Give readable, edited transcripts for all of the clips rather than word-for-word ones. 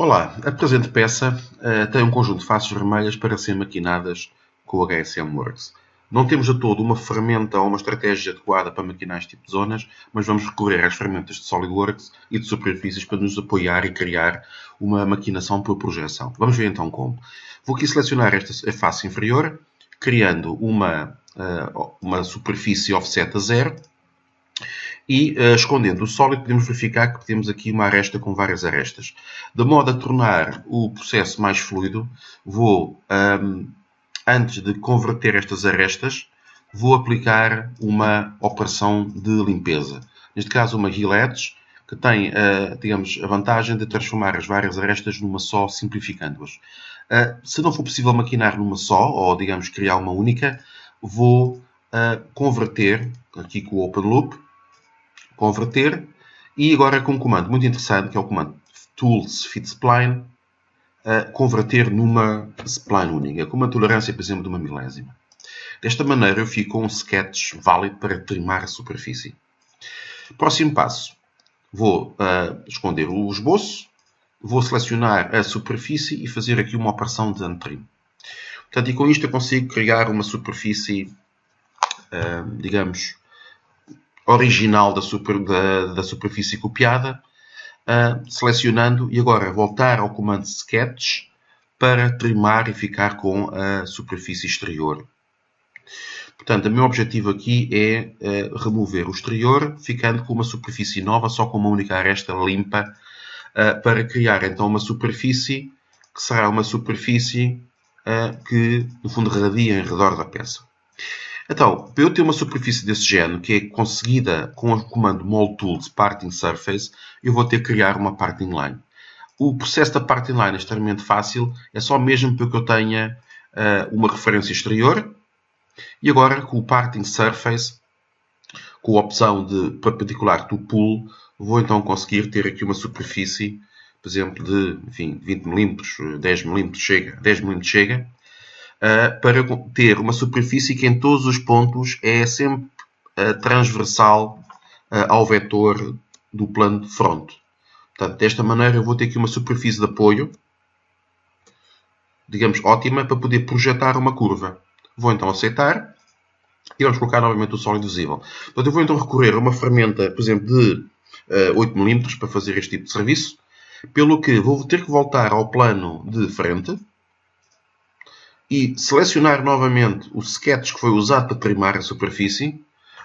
Olá, a presente peça tem um conjunto de faces vermelhas para ser maquinadas com o HSM Works. Não temos a todo uma ferramenta ou uma estratégia adequada para maquinar este tipo de zonas, mas vamos recorrer às ferramentas de SolidWorks e de superfícies para nos apoiar e criar uma maquinação por projeção. Vamos ver então como. Vou aqui selecionar esta face inferior, criando uma superfície offset a zero. E, escondendo o sólido, podemos verificar que temos aqui uma aresta com várias arestas. De modo a tornar o processo mais fluido, antes de converter estas arestas, vou aplicar uma operação de limpeza. Neste caso, uma Heal Edge, que tem, digamos, a vantagem de transformar as várias arestas numa só, simplificando-as. Se não for possível maquinar numa só, ou, digamos, criar uma única, vou converter, aqui com o Open Loop, converter, e agora com um comando muito interessante, que é o comando Tools Fit Spline, converter numa spline única, com uma tolerância, por exemplo, de 1/1000. Desta maneira eu fico com um sketch válido para trimar a superfície. Próximo passo. Vou esconder o esboço, vou selecionar a superfície e fazer aqui uma operação de untrim. Portanto, e com isto eu consigo criar uma superfície, digamos, original da superfície copiada, selecionando e agora voltar ao comando Sketch para trimar e ficar com a superfície exterior. Portanto, o meu objetivo aqui é remover o exterior, ficando com uma superfície nova, só com uma única aresta limpa, para criar então uma superfície que será uma superfície que, no fundo, radia em redor da peça. Então, para eu ter uma superfície desse género, que é conseguida com o comando Mold Tools Parting Surface, eu vou ter que criar uma Parting Line. O processo da Parting Line é extremamente fácil, é só mesmo para que eu tenha uma referência exterior. E agora, com o Parting Surface, com a opção de perpendicular to Pull, vou então conseguir ter aqui uma superfície, por exemplo, de 20 mm, 10 mm chega, 10 mm chega, para ter uma superfície que em todos os pontos é sempre transversal ao vetor do plano de fronte. Portanto, desta maneira eu vou ter aqui uma superfície de apoio, digamos, ótima, para poder projetar uma curva. Vou então aceitar e vamos colocar novamente o sólido visível. Portanto, eu vou então recorrer a uma ferramenta, por exemplo, de 8 mm para fazer este tipo de serviço, pelo que vou ter que voltar ao plano de frente e selecionar novamente o sketch que foi usado para trimar a superfície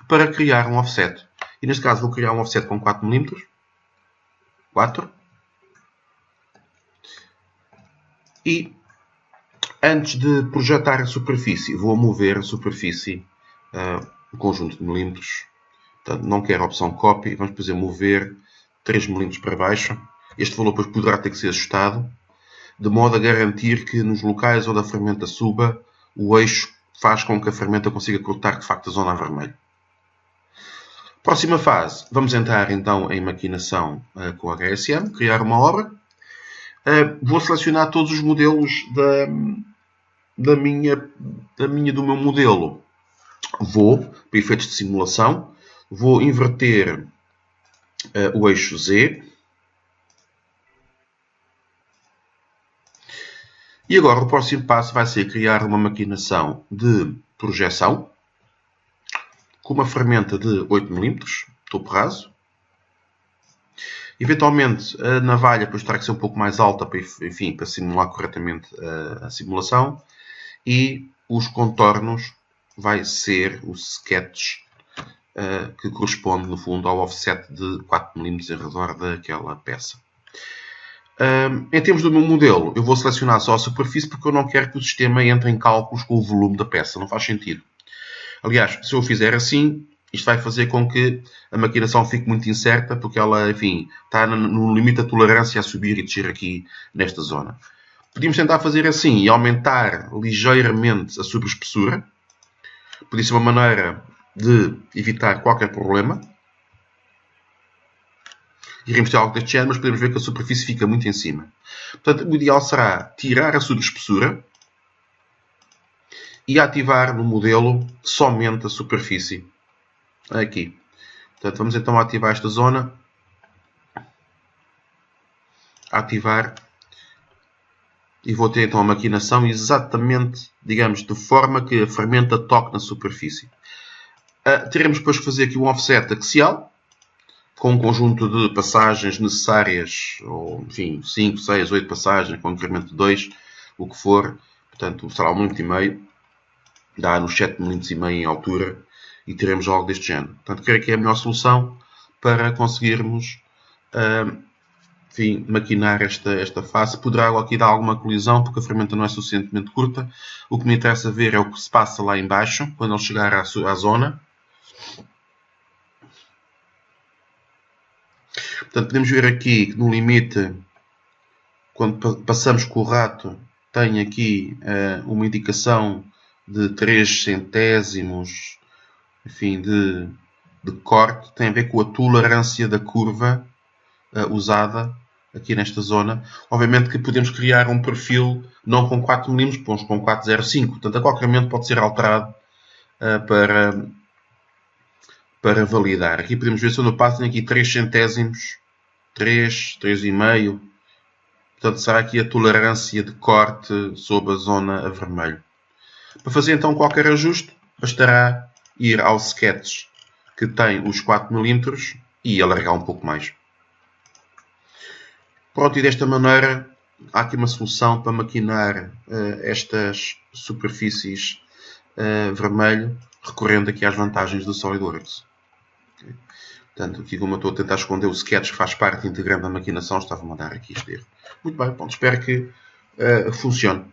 para criar um offset. E neste caso vou criar um offset com 4 mm. 4. E antes de projetar a superfície, vou mover a superfície um conjunto de milímetros. Portanto, não quero a opção Copy. Vamos, por exemplo, mover 3 mm para baixo. Este valor depois poderá ter que ser ajustado, de modo a garantir que nos locais onde a ferramenta suba, o eixo faz com que a ferramenta consiga cortar de facto a zona a vermelho. Próxima fase, vamos entrar então em maquinação com HSM, criar uma obra. Vou selecionar todos os modelos do meu modelo. Vou, para efeitos de simulação, vou inverter o eixo Z. E agora o próximo passo vai ser criar uma maquinação de projeção com uma ferramenta de 8 mm, topo raso. Eventualmente a navalha depois terá que ser um pouco mais alta para, enfim, para simular corretamente a simulação. E os contornos vai ser o sketch que corresponde no fundo ao offset de 4 mm em redor daquela peça. Em termos do meu modelo, eu vou selecionar só a superfície porque eu não quero que o sistema entre em cálculos com o volume da peça. Não faz sentido. Aliás, se eu fizer assim, isto vai fazer com que a maquinação fique muito incerta porque ela, enfim, está no limite da tolerância a subir e descer aqui nesta zona. Podíamos tentar fazer assim e aumentar ligeiramente a subespessura. Podia ser uma maneira de evitar qualquer problema. Iremos ter algo deste género, mas podemos ver que a superfície fica muito em cima. Portanto, o ideal será tirar a subespessura e ativar no modelo somente a superfície. Aqui. Portanto, vamos então ativar esta zona. Ativar. e vou ter então a maquinação exatamente, digamos, de forma que a ferramenta toque na superfície. Teremos depois que fazer aqui um offset axial, com um conjunto de passagens necessárias, ou enfim, 5, 6, 8 passagens, com um incremento de 2, o que for, portanto, será 1,5 mm, dá nos 7,5 mm em altura, e teremos algo deste género. Portanto, creio que é a melhor solução para conseguirmos, enfim, maquinar esta face. Poderá aqui dar alguma colisão, porque a ferramenta não é suficientemente curta. O que me interessa ver é o que se passa lá embaixo, quando ele chegar à zona. Portanto, podemos ver aqui que no limite, quando passamos com o rato, tem aqui uma indicação de 3 centésimos, enfim, de corte. Tem a ver com a tolerância da curva usada aqui nesta zona. Obviamente que podemos criar um perfil não com 4 mm, mas com 4,05. Portanto, a qualquer momento pode ser alterado para validar. Aqui podemos ver se eu no passo tenho aqui 3 centésimos, 3, 3,5. Portanto, será aqui a tolerância de corte sob a zona a vermelho. Para fazer então qualquer ajuste, bastará ir ao sketch que tem os 4 mm e alargar um pouco mais. Pronto, e desta maneira há aqui uma solução para maquinar estas superfícies vermelho, recorrendo aqui às vantagens do SolidWorks. Okay. Portanto, aqui como eu estou a tentar esconder o sketch que faz parte integrante da maquinação, estava a mandar aqui este erro. Muito bem, pronto, espero que funcione.